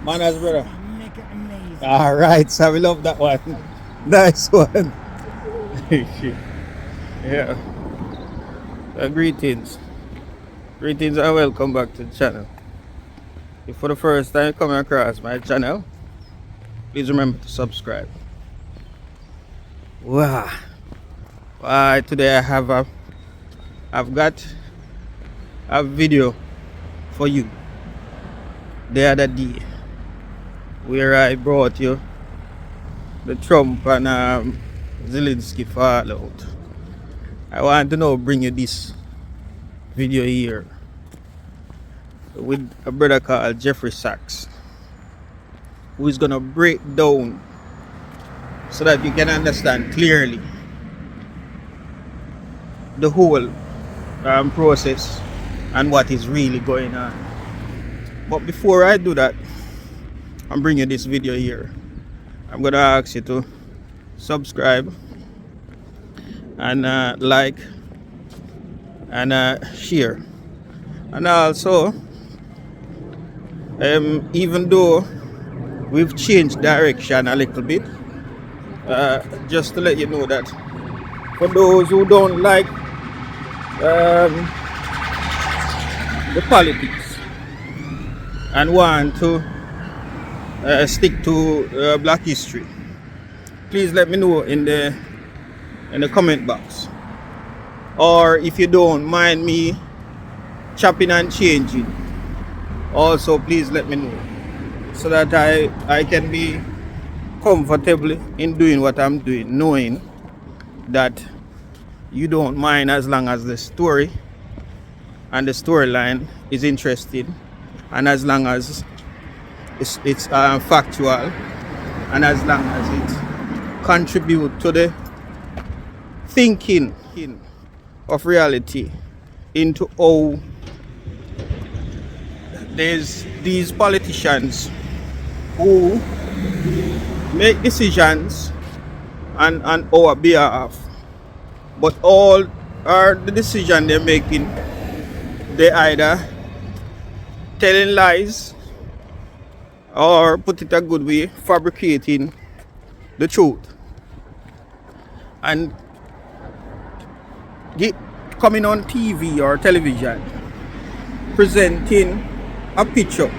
Manners, brother. Make it amazing. All right, so we love that one. Nice one. Yeah. Greetings. Greetings and welcome back to the channel. If for the first time coming across my channel, please remember to subscribe. Wow. Today I've got a video for you the other day where I brought you the Trump and Zelensky fallout. I want to now bring you this video here with a brother called Jeffrey Sachs, who is gonna break down so that you can understand clearly the whole process and what is really going on. But before I do that, I'm bringing this video here. I'm gonna ask you to subscribe and like and share. And also, even though we've changed direction a little bit, just to let you know that for those who don't like the politics and want to stick to black history, please let me know in the comment box. Or if you don't mind me chopping and changing, also please let me know so that I can be comfortable in doing what I'm doing, knowing that you don't mind as long as the story and the storyline is interesting, and as long as it's factual, and as long as it contributes to the thinking of reality into how there's these politicians who make decisions on our behalf, but all are the decision they're making, they either telling lies or, put it a good way, fabricating the truth and coming on TV or television presenting a picture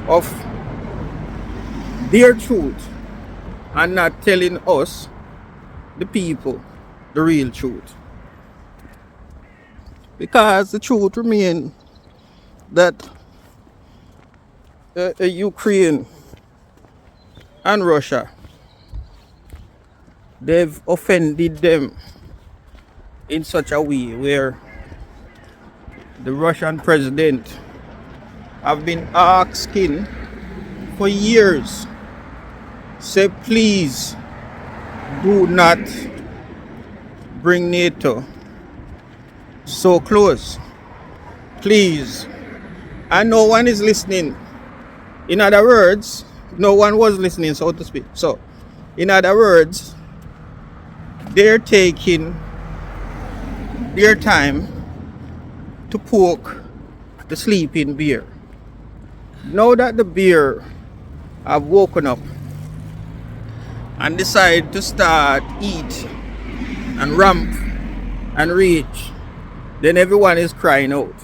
of their truth and not telling us, the people, the real truth. Because the truth remains that Ukraine and Russia, they've offended them in such a way where the Russian president have been asking for years, say please do not bring NATO so close, please, and no one is listening. In other words, no one was listening, so to speak. So in other words, they're taking their time to poke the sleeping bear. Now that the bear have woken up and decide to start eat and ramp and reach, then everyone is crying out.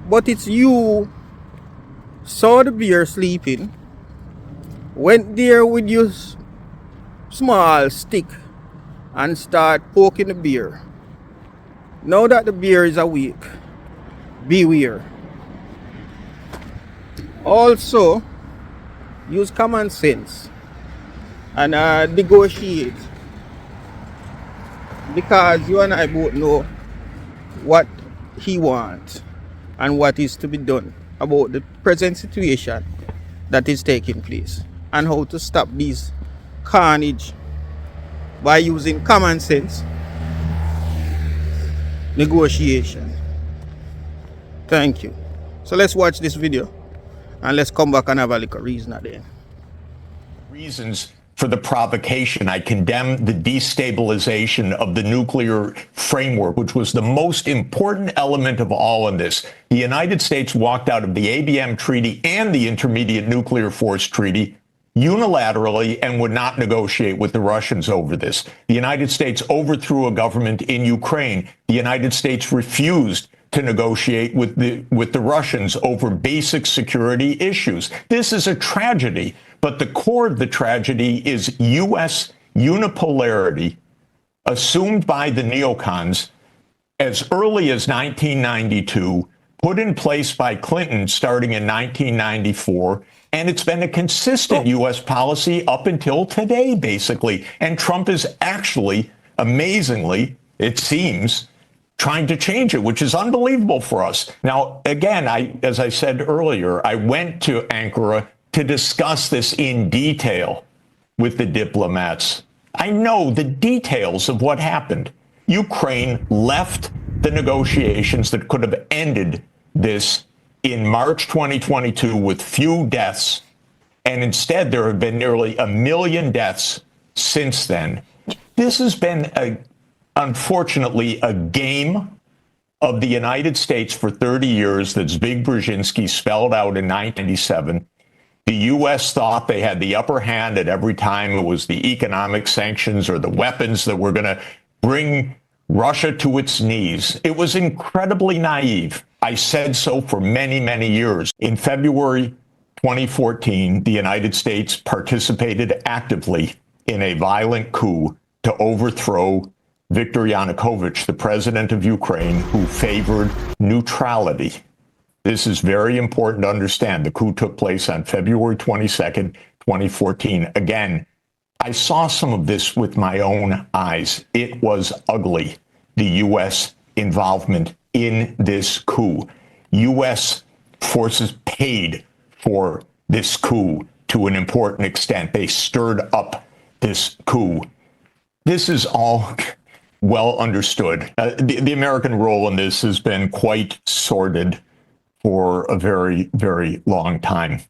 But it's you saw the bear sleeping, went there with your small stick and start poking the bear. Now that the bear is awake, beware. Also, use common sense and negotiate, because you and I both know what he wants and what is to be done about the present situation that is taking place, and how to stop these carnage by using common sense, negotiation. Thank you. So let's watch this video and let's come back and have a little reason at the end. Reasons for the provocation. I condemn the destabilization of the nuclear framework, which was the most important element of all in this. The United States walked out of the ABM Treaty and the Intermediate Nuclear Force Treaty unilaterally and would not negotiate with the Russians over this. The United States overthrew a government in Ukraine. The United States refused to negotiate with the Russians over basic security issues. This is a tragedy, but the core of the tragedy is U.S. unipolarity assumed by the neocons as early as 1992, put in place by Clinton starting in 1994, and it's been a consistent U.S. policy up until today, basically. And Trump is actually, amazingly, it seems, trying to change it, which is unbelievable for us. Now, again, as I said earlier, I went to Ankara to discuss this in detail with the diplomats. I know the details of what happened. Ukraine left the negotiations that could have ended this in March 2022 with few deaths, and instead there have been nearly 1 million deaths since then. This has been, unfortunately, a game of the United States for 30 years that Zbig Brzezinski spelled out in 1997. The U.S. thought they had the upper hand at every time it was the economic sanctions or the weapons that were going to bring Russia to its knees. It was incredibly naive. I said so for many, many years. In February 2014, the United States participated actively in a violent coup to overthrow Viktor Yanukovych, the president of Ukraine, who favored neutrality. This is very important to understand. The coup took place on February 22nd, 2014. Again, I saw some of this with my own eyes. It was ugly, the U.S. involvement in this coup. U.S. forces paid for this coup to an important extent. They stirred up this coup. This is all well understood. The American role in this has been quite sordid for a very, very long time.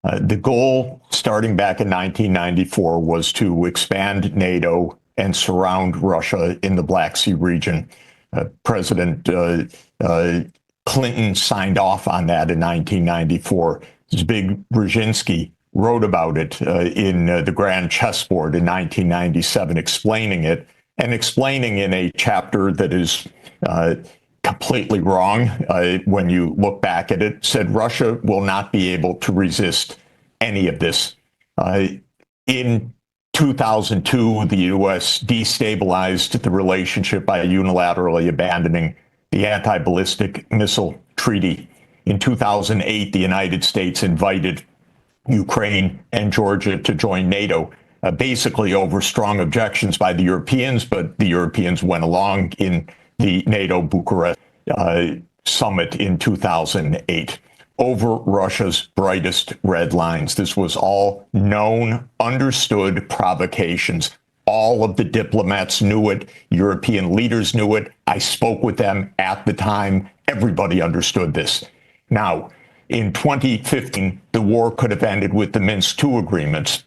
The goal, starting back in 1994, was to expand NATO and surround Russia in the Black Sea region. President Clinton signed off on that in 1994. Zbig Brzezinski wrote about it in the Grand Chessboard in 1997, explaining it, and explaining in a chapter that is completely wrong when you look back at it, said Russia will not be able to resist any of this. In 2002, the U.S. destabilized the relationship by unilaterally abandoning the anti-ballistic missile treaty. In 2008, the United States invited Ukraine and Georgia to join NATO, basically over strong objections by the Europeans, but the Europeans went along in the NATO Bucharest summit in 2008 over Russia's brightest red lines. This was all known, understood provocations. All of the diplomats knew it. European leaders knew it. I spoke with them at the time. Everybody understood this. Now, in 2015, the war could have ended with the Minsk II agreements,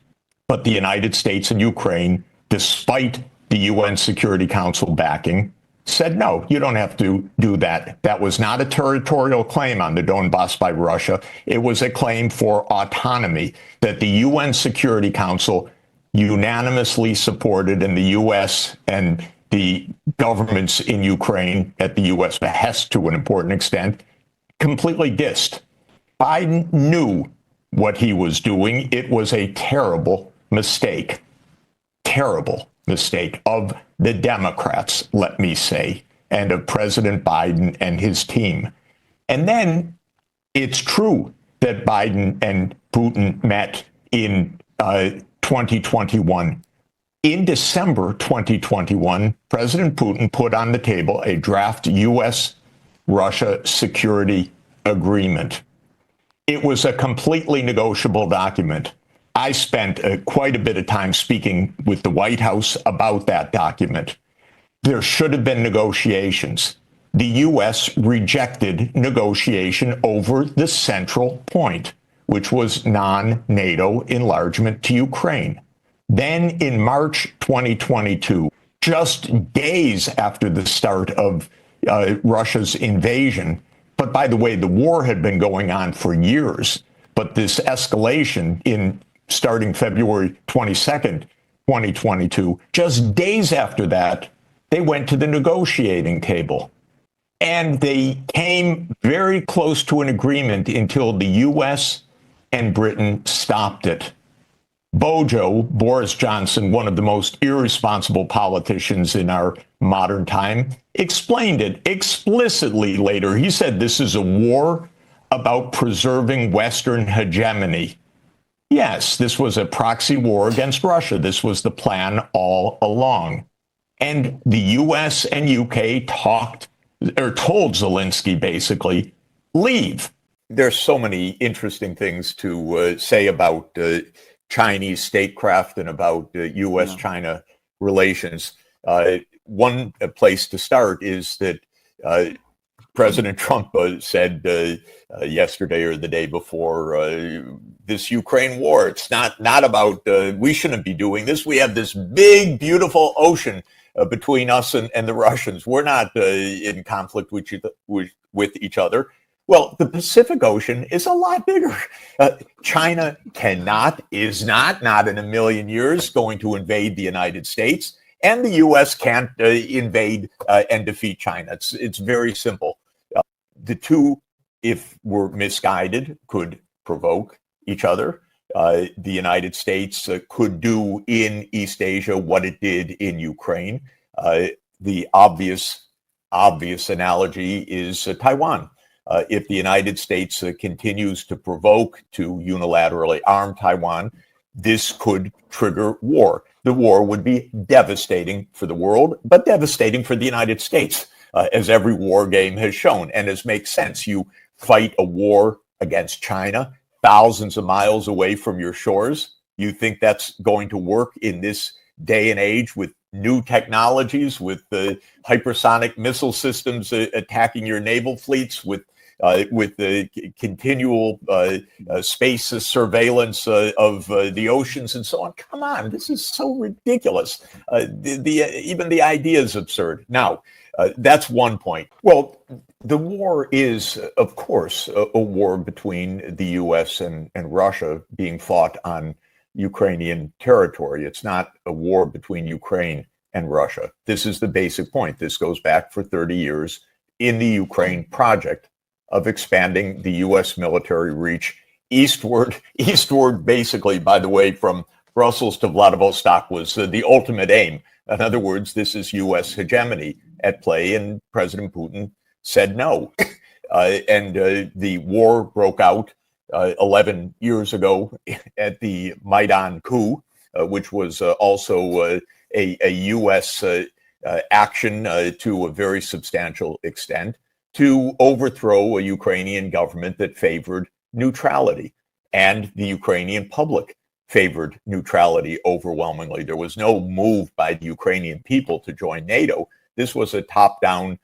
but the United States and Ukraine, despite the UN Security Council backing, said, no, you don't have to do that. That was not a territorial claim on the Donbass by Russia. It was a claim for autonomy that the UN Security Council unanimously supported, and the U.S. and the governments in Ukraine, at the U.S. behest to an important extent, completely dissed. Biden knew what he was doing. It was a terrible mistake. Terrible mistake of the Democrats, let me say, and of President Biden and his team. And then it's true that Biden and Putin met in 2021. In December 2021, President Putin put on the table a draft U.S.-Russia security agreement. It was a completely negotiable document. I spent quite a bit of time speaking with the White House about that document. There should have been negotiations. The U.S. rejected negotiation over the central point, which was non-NATO enlargement to Ukraine. Then in March 2022, just days after the start of Russia's invasion, but by the way, the war had been going on for years, but this escalation in starting February 22nd, 2022, just days after that, they went to the negotiating table. And they came very close to an agreement until the U.S. and Britain stopped it. Boris Johnson, one of the most irresponsible politicians in our modern time, explained it explicitly later. He said this is a war about preserving Western hegemony. Yes, this was a proxy war against Russia. This was the plan all along. And the U.S. and U.K. told Zelensky, basically, leave. There's so many interesting things to say about Chinese statecraft and about U.S.-China relations. One place to start is that President Trump said yesterday or the day before this Ukraine war, it's not about, we shouldn't be doing this. We have this big, beautiful ocean between us and the Russians. We're not in conflict with each other. Well, the Pacific Ocean is a lot bigger. China is not in a million years going to invade the United States, and the U.S. can't invade and defeat China. It's very simple. The two, if we're misguided, could provoke each other. The United States could do in East Asia what it did in Ukraine. The obvious analogy is Taiwan. If the United States continues to provoke to unilaterally arm Taiwan, this could trigger war. The war would be devastating for the world, but devastating for the United States, as every war game has shown. And as makes sense, you fight a war against China thousands of miles away from your shores. You think that's going to work in this day and age with new technologies, with the hypersonic missile systems attacking your naval fleets, with the continual space surveillance of the oceans and so on. Come on, this is so ridiculous. Even the idea is absurd. Now, that's one point. Well, the war is, of course, a war between the U.S. and Russia being fought on Ukrainian territory. It's not a war between Ukraine and Russia. This is the basic point. This goes back for 30 years in the Ukraine project of expanding the U.S. military reach eastward, basically, by the way, from Brussels to Vladivostok was the ultimate aim. In other words, this is U.S. hegemony at play, and President Putin said no. The war broke out 11 years ago at the Maidan coup, which was also a U.S. action to a very substantial extent to overthrow a Ukrainian government that favored neutrality, and the Ukrainian public favored neutrality overwhelmingly. There was no move by the Ukrainian people to join NATO. This was a top-down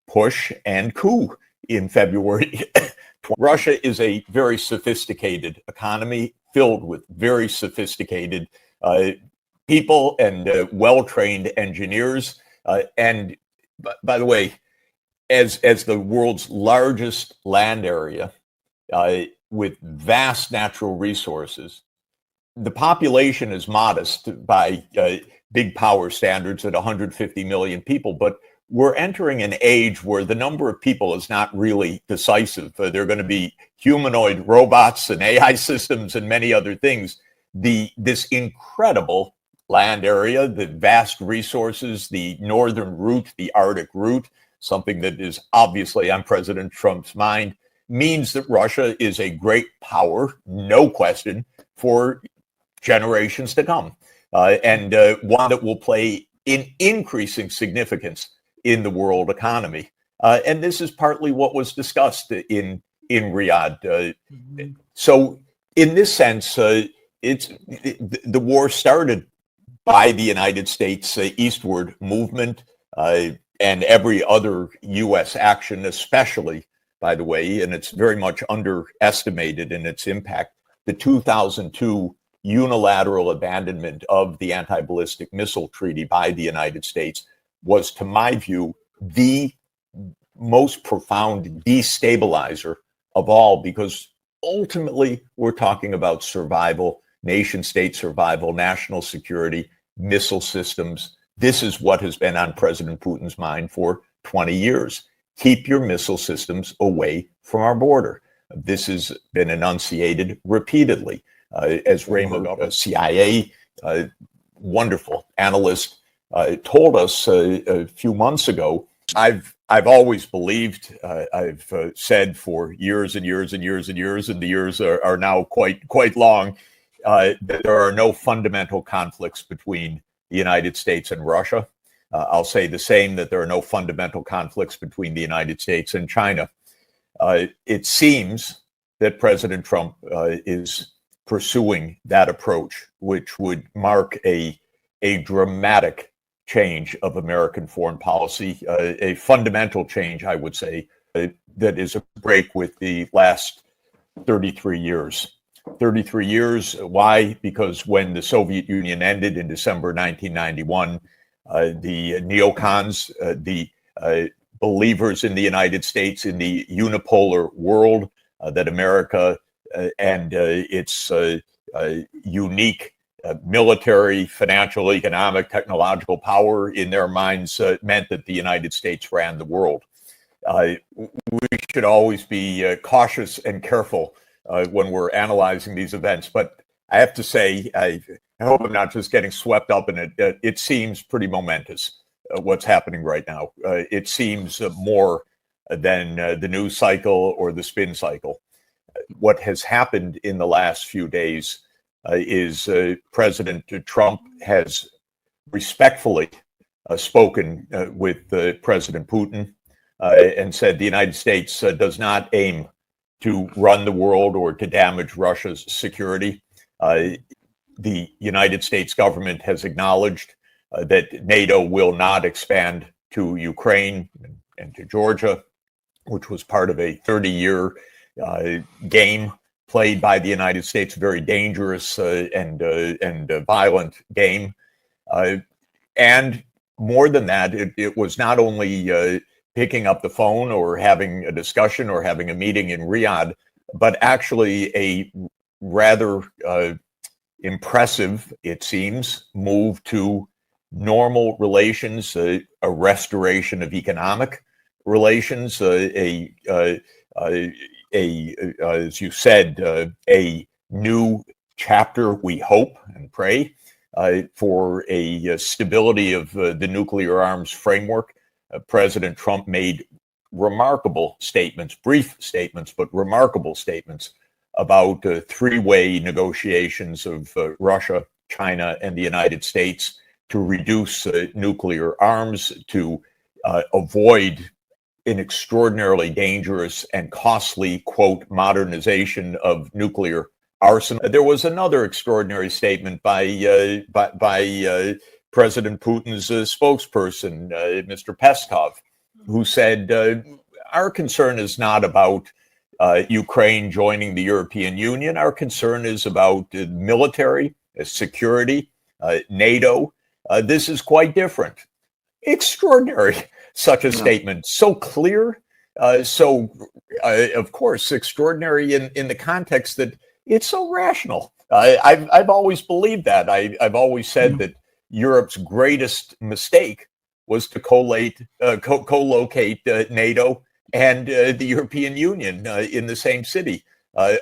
push and coup in February. Russia is a very sophisticated economy filled with very sophisticated people and well-trained engineers. And by the way, as the world's largest land area with vast natural resources, the population is modest by big power standards at 150 million people, but we're entering an age where the number of people is not really decisive. There are going to be humanoid robots and AI systems and many other things. This incredible land area, the vast resources, the northern route, the Arctic route, something that is obviously on President Trump's mind, means that Russia is a great power, no question, for generations to come, and one that will play in increasing significance in the world economy. And this is partly what was discussed in Riyadh. So in this sense, the war started by the United States eastward movement and every other U.S. action, especially, by the way, and it's very much underestimated in its impact, the 2002 unilateral abandonment of the anti-ballistic missile treaty by the United States was, to my view, the most profound destabilizer of all, because ultimately we're talking about survival, nation state survival, national security, missile systems. This is what has been on President Putin's mind for 20 years. Keep your missile systems away from our border. This has been enunciated repeatedly. As Raymond, a CIA wonderful analyst, told us a few months ago, I've always believed, I've said for years and years and years and years, and the years are now quite long, that there are no fundamental conflicts between the United States and Russia. I'll say the same, that there are no fundamental conflicts between the United States and China. It seems that President Trump is pursuing that approach, which would mark a dramatic change of American foreign policy, a fundamental change, I would say, that is a break with the last 33 years. 33 years, why? Because when the Soviet Union ended in December 1991, the neocons, the believers in the United States, in the unipolar world that America and its unique military, financial, economic, technological power in their minds meant that the United States ran the world. We should always be cautious and careful when we're analyzing these events. But I have to say, I hope I'm not just getting swept up in it. It seems pretty momentous what's happening right now. It seems more than the news cycle or the spin cycle. What has happened in the last few days is President Trump has respectfully spoken with President Putin and said the United States does not aim to run the world or to damage Russia's security. The United States government has acknowledged that NATO will not expand to Ukraine and to Georgia, which was part of a 30-year game played by the United States, very dangerous and violent game. And more than that, it was not only picking up the phone or having a discussion or having a meeting in Riyadh, but actually a rather impressive, it seems, move to normal relations, a restoration of economic relations, as you said, a new chapter, we hope and pray, for a stability of the nuclear arms framework. President Trump made remarkable statements, brief statements, but remarkable statements about three-way negotiations of Russia, China, and the United States to reduce nuclear arms, to avoid an extraordinarily dangerous and costly, quote, modernization of nuclear arsenal. There was another extraordinary statement by President Putin's spokesperson, Mr. Peskov, who said, our concern is not about Ukraine joining the European Union. Our concern is about military, security, NATO. This is quite different. Extraordinary, such a statement. So clear, of course, extraordinary in the context that it's so rational. I've always believed that. I've always said that Europe's greatest mistake was to co-locate NATO and the European Union in the same city.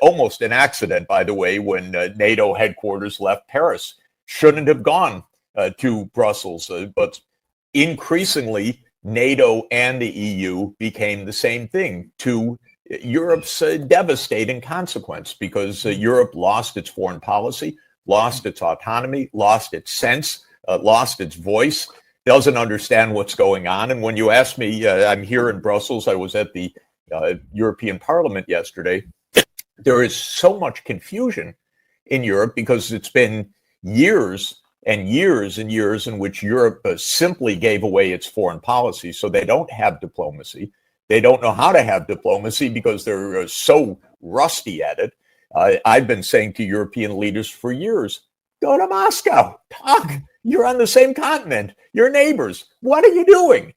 Almost an accident, by the way, when NATO headquarters left Paris. Shouldn't have gone to Brussels, but increasingly NATO and the EU became the same thing, to Europe's devastating consequence, because Europe lost its foreign policy, lost its autonomy, lost its sense, lost its voice, doesn't understand what's going on. And when you ask me, I'm here in Brussels, I was at the European Parliament yesterday. There is so much confusion in Europe because it's been years and years and years in which Europe simply gave away its foreign policy. So they don't have diplomacy. They don't know how to have diplomacy because they're so rusty at it. I've been saying to European leaders for years, go to Moscow, talk. You're on the same continent. You're neighbors. What are you doing?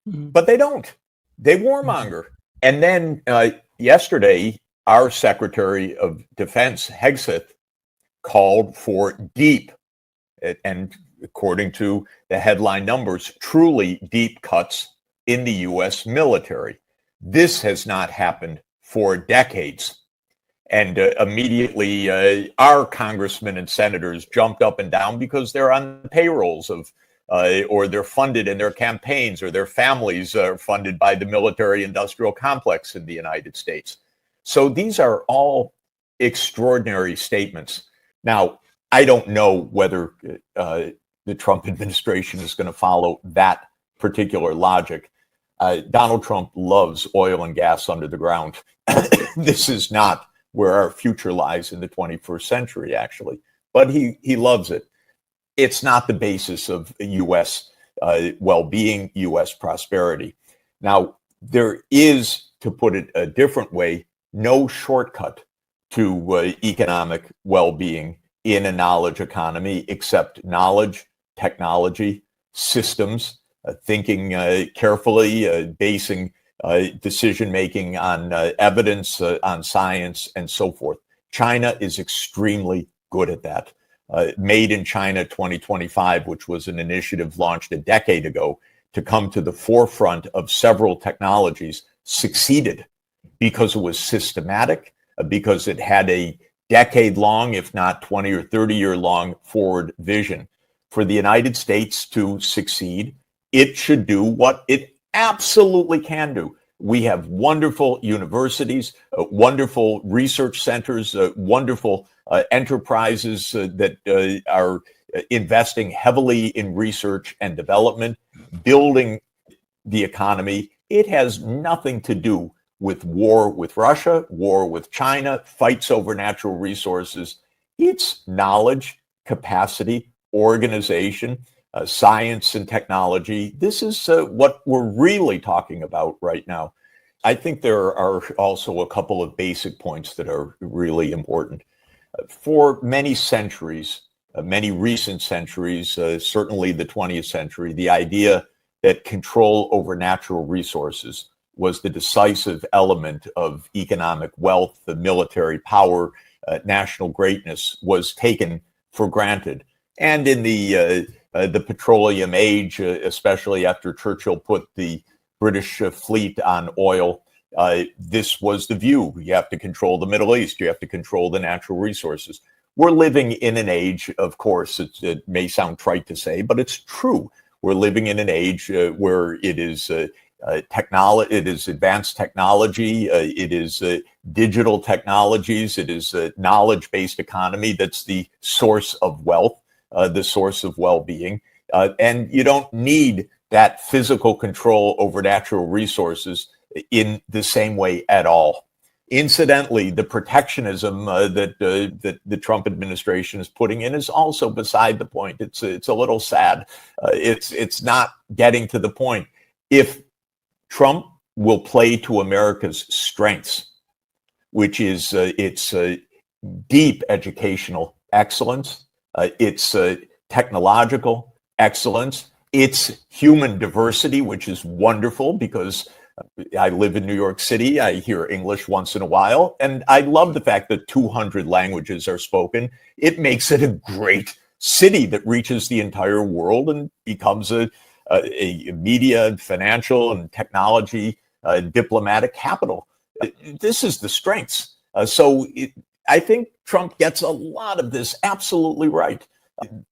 But they don't. They warmonger. And then yesterday, our Secretary of Defense, Hegseth, called for deep, and according to the headline numbers, truly deep cuts in the U.S. military. This has not happened for decades. And immediately, our congressmen and senators jumped up and down because they're on the payrolls of, or they're funded in their campaigns, or their families are funded by the military-industrial complex in the United States. So these are all extraordinary statements. Now, I don't know whether the Trump administration is going to follow that particular logic. Donald Trump loves oil and gas under the ground. This is not where our future lies in the 21st century, actually. But he loves it. It's not the basis of U.S. Well-being, U.S. prosperity. Now, there is, to put it a different way, no shortcut to economic well-being in a knowledge economy except knowledge, technology, systems, thinking carefully, basing decision-making on evidence, on science, and so forth. China is extremely good at that. Made in China 2025, which was an initiative launched a decade ago to come to the forefront of several technologies, succeeded because it was systematic, because it had a decade-long, if not 20 or 30-year-long forward vision. For the United States to succeed, it should do what it absolutely can do. We have wonderful universities, wonderful research centers, wonderful enterprises that are investing heavily in research and development, building the economy. It has nothing to do with war with Russia, war with China, fights over natural resources. It's knowledge, capacity, organization, science and technology. This is what we're really talking about right now. I think there are also a couple of basic points that are really important. For many centuries, many recent centuries, certainly the 20th century, the idea that control over natural resources was the decisive element of economic wealth, the military power, national greatness was taken for granted. And in the petroleum age, especially after Churchill put the British fleet on oil, this was the view. You have to control the Middle East. You have to control the natural resources. We're living in an age, of course, it may sound trite to say, but it's true. We're living in an age where it is technology, it is advanced technology, it is digital technologies, it is a knowledge-based economy that's the source of wealth, the source of well-being. And you don't need that physical control over natural resources in the same way at all. Incidentally, the protectionism that the Trump administration is putting in is also beside the point. It's a little sad. It's not getting to the point. If Trump will play to America's strengths, which is its deep educational excellence, its technological excellence, its human diversity, which is wonderful because I live in New York City. I hear English once in a while, and I love the fact that 200 languages are spoken. It makes it a great city that reaches the entire world and becomes a media, financial, and technology diplomatic capital. This is the strengths. I think Trump gets a lot of this absolutely right.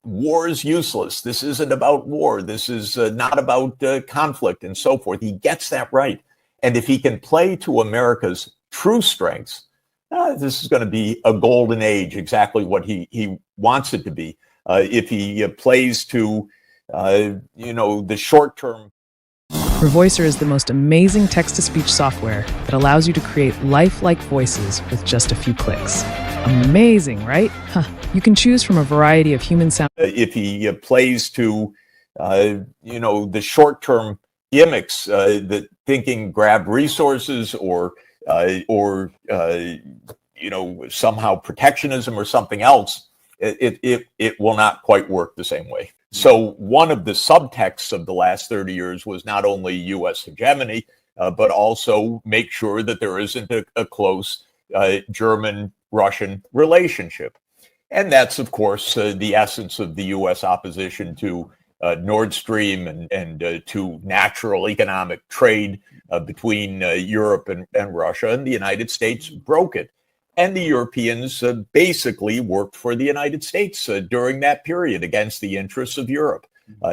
War is useless. This isn't about war. This is not about conflict and so forth. He gets that right. And if he can play to America's true strengths, this is going to be a golden age, exactly what he wants it to be. If he plays to, the short term. Revoicer is the most amazing text-to-speech software that allows you to create lifelike voices with just a few clicks. Amazing, right? You can choose from a variety of human sound. If he plays to, the short-term gimmicks, the thinking grab resources or somehow protectionism or something else, it will not quite work the same way. So one of the subtexts of the last 30 years was not only U.S. hegemony, but also make sure that there isn't a close German-Russian relationship. And that's, of course, the essence of the U.S. opposition to Nord Stream and to natural economic trade between Europe and Russia. And the United States broke it. And the Europeans basically worked for the United States during that period against the interests of Europe.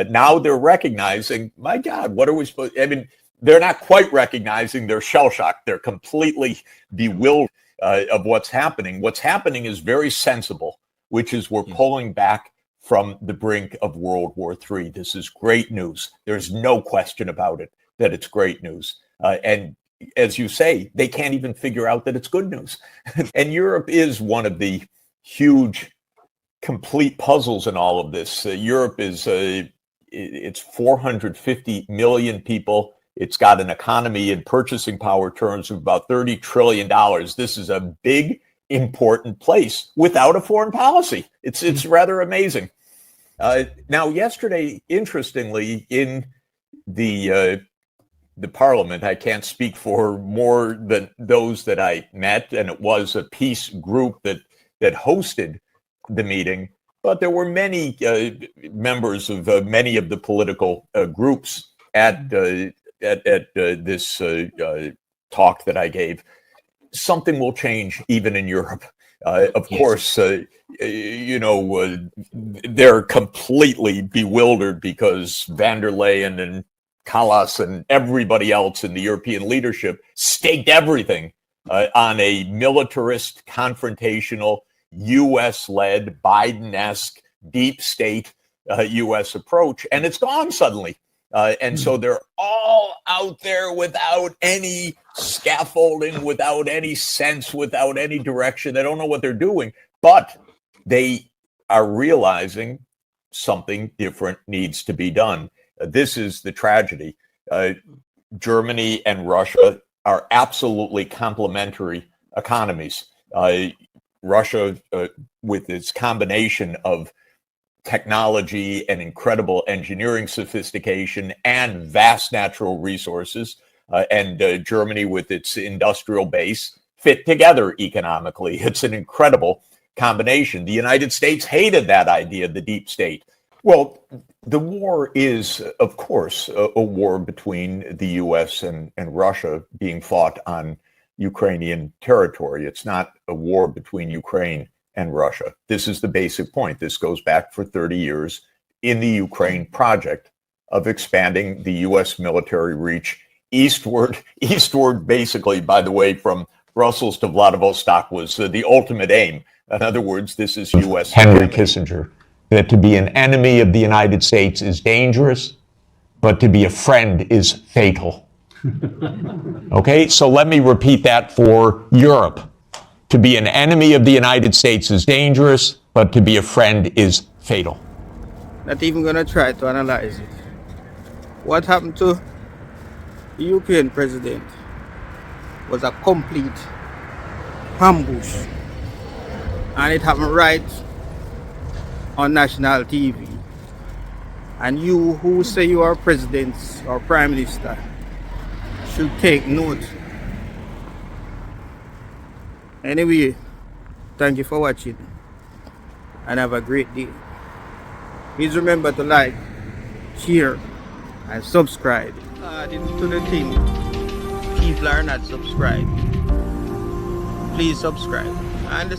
Now they're recognizing, my God, what are we supposed to, I mean, they're not quite recognizing, they're shell-shocked. They're completely bewildered of what's happening. What's happening is very sensible, which is we're pulling back from the brink of World War III. This is great news. There's no question about it that it's great news. And as you say, they can't even figure out that it's good news. And Europe is one of the huge, complete puzzles in all of this. Europe is, it's 450 million people. It's got an economy in purchasing power terms of about $30 trillion. This is a big, important place without a foreign policy. It's rather amazing. Now, yesterday, interestingly, in the parliament, I can't speak for more than those that I met, and it was a peace group that hosted the meeting, but there were many members of many of the political groups at this talk that I gave. Something will change even in Europe. Of course, they're completely bewildered because van der Leyen and Kallas and everybody else in the European leadership staked everything on a militarist, confrontational, U.S.-led, Biden-esque, deep state U.S. approach, and it's gone suddenly. And so they're all out there without any scaffolding, without any sense, without any direction. They don't know what they're doing, but they are realizing something different needs to be done. This is the tragedy. Germany and Russia are absolutely complementary economies. Russia, with its combination of technology and incredible engineering sophistication and vast natural resources, and Germany with its industrial base, fit together economically. It's an incredible combination. The United States hated that idea, the deep state. Well, the war is, of course, a war between the U.S. and Russia being fought on Ukrainian territory. It's not a war between Ukraine and Russia. This is the basic point. This goes back for 30 years in the Ukraine project of expanding the U.S. military reach eastward. Eastward, basically, by the way, from Brussels to Vladivostok was the ultimate aim. In other words, this is U.S. Henry Kissinger, that to be an enemy of the United States is dangerous, but to be a friend is fatal. Okay, so let me repeat that for Europe. To be an enemy of the United States is dangerous, but to be a friend is fatal. Not even going to try to analyze it. What happened to the Ukraine president was a complete ambush. And it happened right on national TV. And you who say you are president or prime minister should take note. Anyway, thank you for watching and have a great day. Please remember to like, share, and subscribe. To the thing, people are not subscribed. Please subscribe. And the